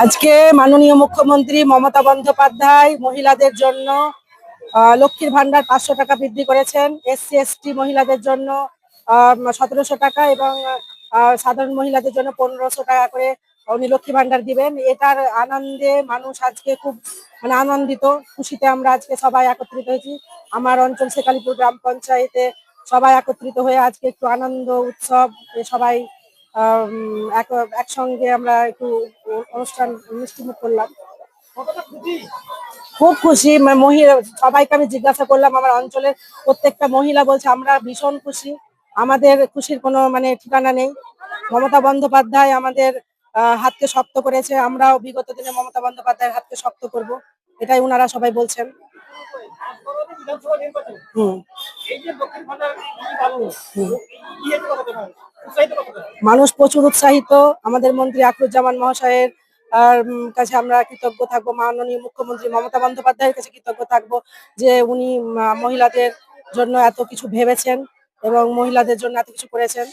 আজকে মাননীয় মুখ্যমন্ত্রী মমতা বন্দ্যোপাধ্যায় মহিলাদের জন্য লক্ষ্মীর ভান্ডার 500 টাকা বৃদ্ধি করেছেন। এসসি এসটি মহিলাদের জন্য 1700 টাকা এবং সাধারণ মহিলাদের জন্য 1500 টাকা করে উনি লক্ষ্মী ভান্ডার দিবেন। এটার আনন্দে মানুষ আজকে খুব আনন্দিত, খুশিতে আমরা আজকে সবাই একত্রিত হয়েছি। আমার অঞ্চল শেখালিপুর গ্রাম পঞ্চায়েতে সবাই একত্রিত হয়ে আজকে একটু আনন্দ উৎসব সবাই একসঙ্গে আমরা একটু অনুষ্ঠান মিষ্টিমুখ করলাম। খুব খুশি। মহিলা সবাইকে আমি জিজ্ঞাসা করলাম, আমার অঞ্চলের প্রত্যেকটা মহিলা বলছে আমরা ভীষণ খুশি, আমাদের খুশির কোনো ঠিকানা নেই। মমতা বন্দ্যোপাধ্যায় আমাদের হাতকে শক্ত করেছে, আমরাও বিগত দিনে মমতা বন্দ্যোপাধ্যায়ের হাতকে শক্ত করব, এটাই ওনারা সবাই বলছেন। মানুষ প্রচুর উৎসাহিত। আমাদের মন্ত্রী আখরুজ্জামান মহাশয়ের কাছে আমরা কৃতজ্ঞ থাকবো, মাননীয় মুখ্যমন্ত্রী মমতা বন্দ্যোপাধ্যায়ের কাছে কৃতজ্ঞ থাকবো যে উনি মহিলাদের জন্য এত কিছু ভেবেছেন এবং মহিলাদের জন্য এত কিছু করেছেন।